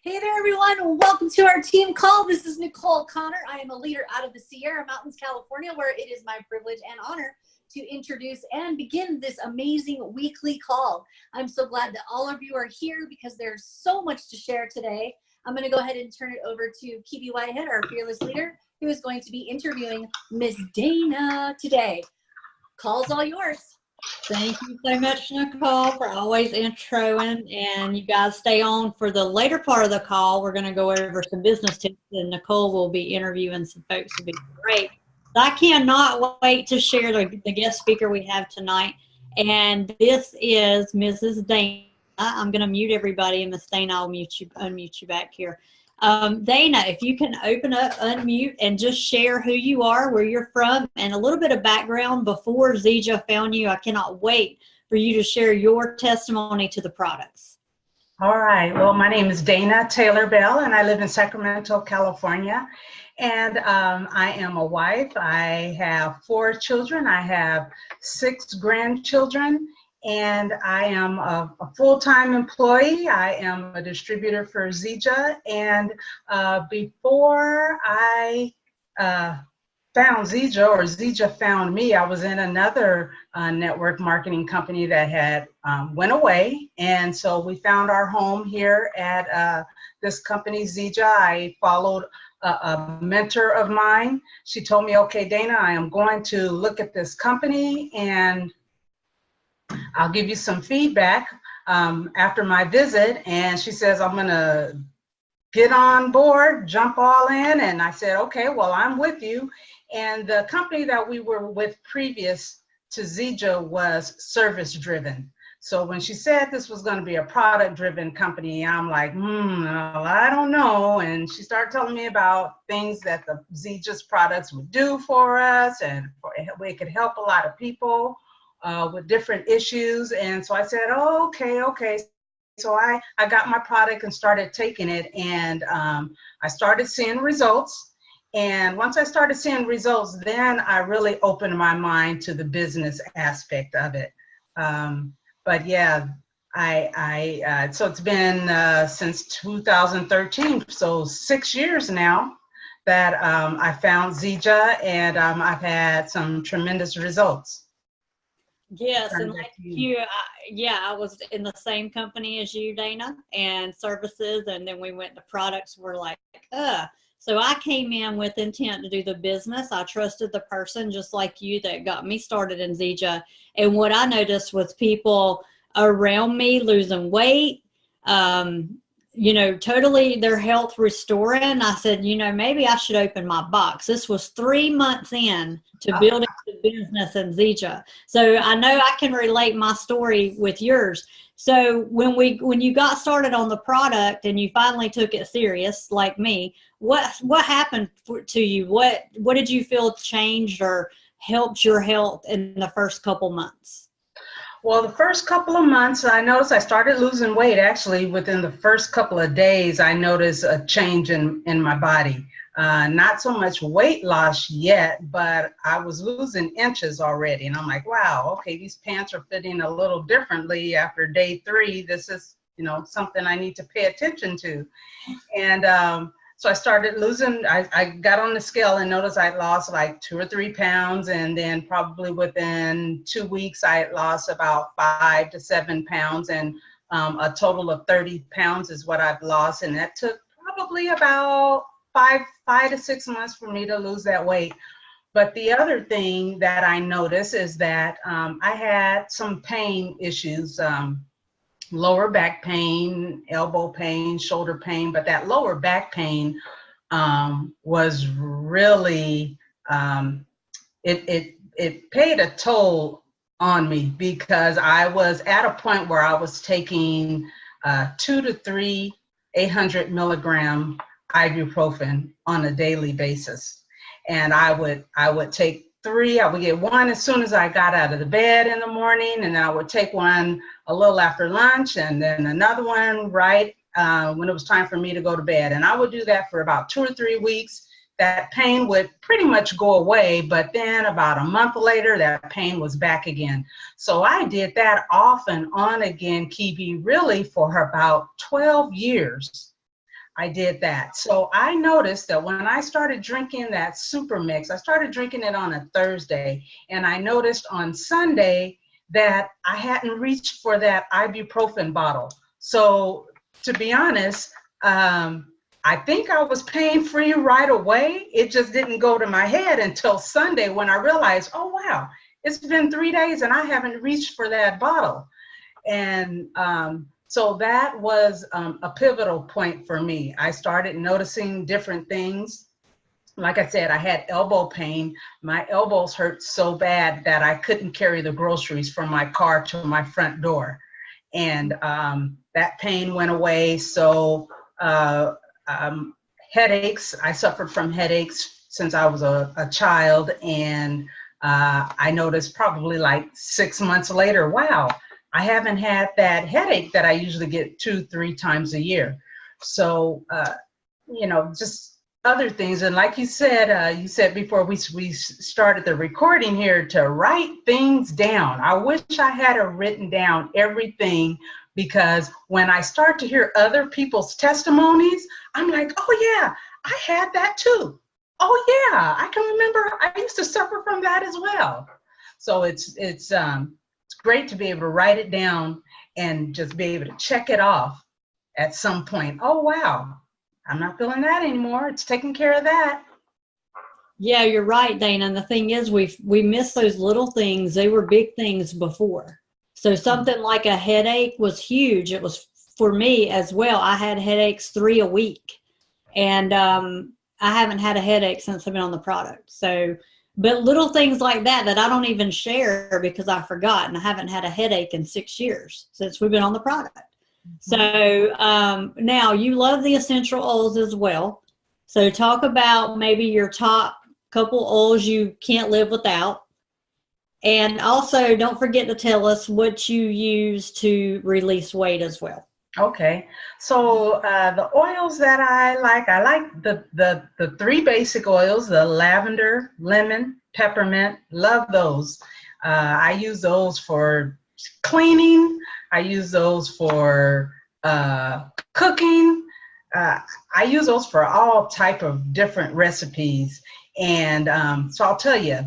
Hey there, everyone. Welcome to our team call. This is Nicole Connor. I am a leader out of the Sierra Mountains, California, where it is my privilege and honor to introduce and begin this amazing weekly call. I'm so glad that all of you are here because there's so much to share today. I'm going to go ahead and turn it over to Kibi Whitehead, our fearless leader, who is going to be interviewing Miss Dana today. Call's all yours. Thank you so much, Nicole, for always introing, and you guys stay on for the later part of the call. We're going to go over some business tips, and Nicole will be interviewing some folks. It'll be great. So I cannot wait to share the guest speaker we have tonight, and this is Mrs. Dana. I'm going to mute everybody, and Miss Dana, I'll unmute you back here. Dana, if you can open up, unmute, and just share who you are, where you're from, and a little bit of background before Zija found you. I cannot wait for you to share your testimony to the products. All right. Well, my name is Dana Taylor Bell, and I live in Sacramento, California. And I am a wife. I have 4 children. I have 6 grandchildren. And I am a full-time employee. I am a distributor for Zija. And before I found Zija, or Zija found me, I was in another network marketing company that had went away. And so we found our home here at this company, Zija. I followed a mentor of mine. She told me, okay, Dana, I am going to look at this company and I'll give you some feedback after my visit. And she says, I'm going to get on board, jump all in. And I said, okay, well, I'm with you. And the company that we were with previous to Zija was service driven. So when she said this was going to be a product driven company, I'm like, well, I don't know. And she started telling me about things that the Zija's products would do for us, and it could help a lot of people with different issues. And so I said, oh, okay. So I got my product and started taking it, and I started seeing results. And once I started seeing results, then I really opened my mind to the business aspect of it. But yeah, so it's been since 2013, so 6 years now that I found Zija, and I've had some tremendous results. Yes, and like you, I was in the same company as you, Dana, and services, and then we went to products. We're like, So I came in with intent to do the business. I trusted the person, just like you, that got me started in Zija. And what I noticed was people around me losing weight, totally their health restoring. I said, maybe I should open my box. This was 3 months in to building the business in Zija. So I know I can relate my story with yours. So when you got started on the product and you finally took it serious, like me, what happened to you? What did you feel changed or helped your health in the first couple months? Well, the first couple of months, I noticed I started losing weight. Actually, within the first couple of days, I noticed a change in my body. Not so much weight loss yet, but I was losing inches already. And I'm like, wow, okay, these pants are fitting a little differently after day 3. This is, something I need to pay attention to. And so I started losing, I got on the scale and noticed I lost like 2 or 3 pounds. And then probably within 2 weeks, I had lost about 5 to 7 pounds. And a total of 30 pounds is what I've lost. And that took probably about 5 to 6 months for me to lose that weight. But the other thing that I noticed is that I had some pain issues, lower back pain, elbow pain, shoulder pain, but that lower back pain was really, it paid a toll on me, because I was at a point where I was taking 2 to 3 800 milligram ibuprofen on a daily basis. And I would take 3, I would get 1 as soon as I got out of the bed in the morning, and then I would take 1 a little after lunch, and then another one right when it was time for me to go to bed. And I would do that for about 2 or 3 weeks. That pain would pretty much go away, but then about a month later, that pain was back again. So I did that off and on again, Kibi, really for about 12 years. I did that. So I noticed that when I started drinking that super mix, I started drinking it on a Thursday, and I noticed on Sunday that I hadn't reached for that ibuprofen bottle. So to be honest, I think I was pain-free right away. It just didn't go to my head until Sunday when I realized, oh wow, it's been 3 days and I haven't reached for that bottle. And so that was a pivotal point for me. I started noticing different things. Like I said, I had elbow pain. My elbows hurt so bad that I couldn't carry the groceries from my car to my front door. And that pain went away. So headaches, I suffered from headaches since I was a child. And I noticed probably like 6 months later, wow, I haven't had that headache that I usually get 2-3 times a year. So, just other things. And like you said before we started the recording here, to write things down. I wish I had written down everything, because when I start to hear other people's testimonies, I'm like, oh yeah, I had that too. Oh yeah, I can remember I used to suffer from that as well. So it's great to be able to write it down and just be able to check it off at some point. Oh wow, I'm not feeling that anymore. It's taking care of that. Yeah, you're right, Dana. And the thing is, we miss those little things. They were big things before. So something like a headache was huge. It was for me as well. I had headaches 3 a week, and I haven't had a headache since I've been on the product. So, but little things like that I don't even share because I forgot, and I haven't had a headache in 6 years since we've been on the product. So now you love the essential oils as well. So talk about maybe your top couple oils you can't live without. And also don't forget to tell us what you use to release weight as well. Okay, so the oils that I like the 3 basic oils: the lavender, lemon, peppermint. Love those. I use those for cleaning. I use those for cooking. I use those for all type of different recipes. And so I'll tell you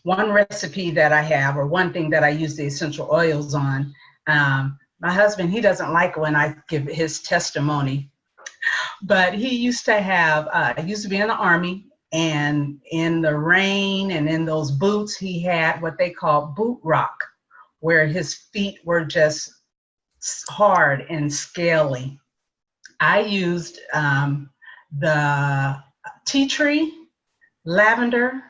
one recipe that I have, or one thing that I use the essential oils on. My husband, he doesn't like when I give his testimony, but he used to be in the Army, and in the rain and in those boots, he had what they call boot rock, where his feet were just hard and scaly. I used the tea tree, lavender,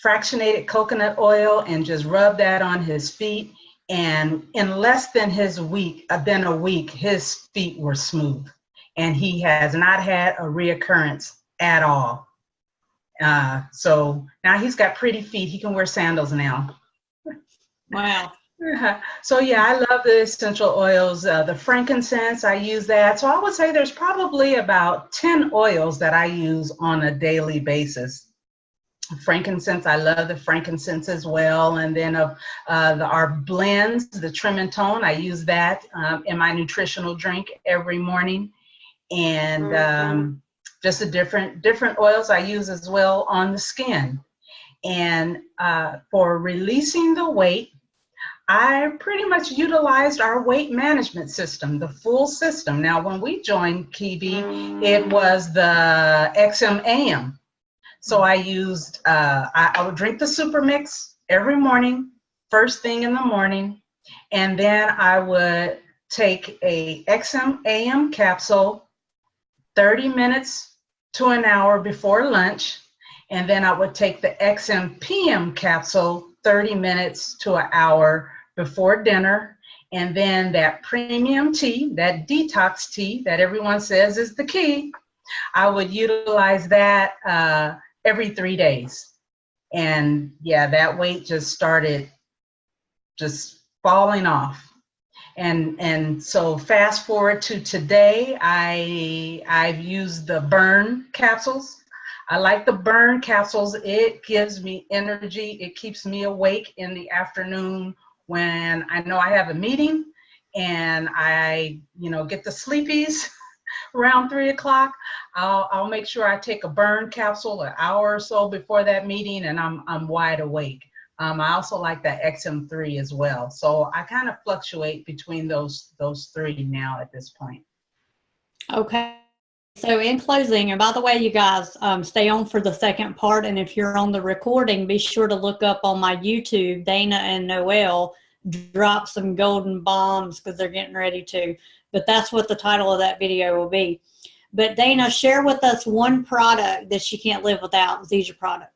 fractionated coconut oil, and just rubbed that on his feet. And in less than a week, his feet were smooth. And he has not had a reoccurrence at all. So now he's got pretty feet. He can wear sandals now. Wow. So yeah, I love the essential oils. The frankincense, I use that. So I would say there's probably about 10 oils that I use on a daily basis. Frankincense, I love the frankincense as well. And then our blends, the trim and tone, I use that in my nutritional drink every morning. And just the different oils I use as well on the skin. And for releasing the weight, I pretty much utilized our weight management system, the full system. Now, when we joined Kibi, it was the XMAM. So I used, I would drink the super mix every morning, first thing in the morning. And then I would take a XMAM capsule 30 minutes to an hour before lunch. And then I would take the XMPM capsule 30 minutes to an hour before dinner. And then that premium tea, that detox tea that everyone says is the key, I would utilize that every 3 days. And yeah, that weight just started just falling off. And so fast forward to today, I've used the burn capsules. I like the burn capsules. It gives me energy. It keeps me awake in the afternoon when I know I have a meeting, and I, get the sleepies around 3 o'clock, I'll make sure I take a burn capsule an hour or so before that meeting, and I'm wide awake. I also like that XM3 as well. So I kind of fluctuate between those three now at this point. Okay. So in closing, and by the way, you guys, stay on for the second part. And if you're on the recording, be sure to look up on my YouTube, Dana and Noelle drop some golden bombs because they're getting ready to. But that's what the title of that video will be. But Dana, share with us one product that you can't live without, Zija product.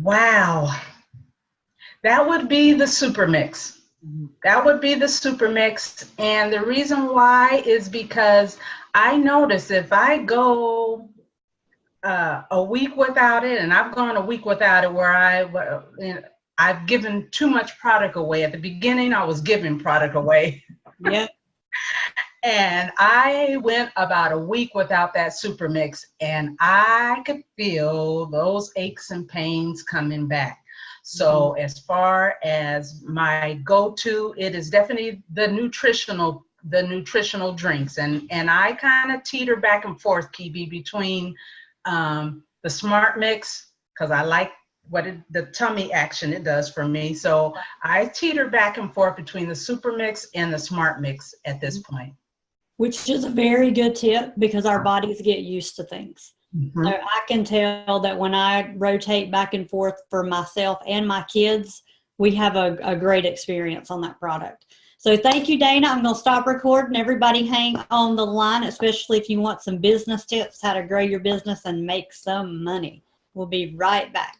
Wow. That would be the Super Mix. That would be the Super Mix. And the reason why is because I notice if I go a week without it, and I've gone a week without it where I've given too much product away. At the beginning, I was giving product away. Yeah. And I went about a week without that Super Mix, and I could feel those aches and pains coming back. So as far as my go-to, it is definitely the nutritional drinks. And I kind of teeter back and forth, Kibi, between the Smart Mix, because I like the tummy action it does for me. So I teeter back and forth between the Super Mix and the Smart Mix at this point. Which is a very good tip because our bodies get used to things. Mm-hmm. So I can tell that when I rotate back and forth for myself and my kids, we have a great experience on that product. So thank you, Dana. I'm going to stop recording. Everybody hang on the line, especially if you want some business tips, how to grow your business and make some money. We'll be right back.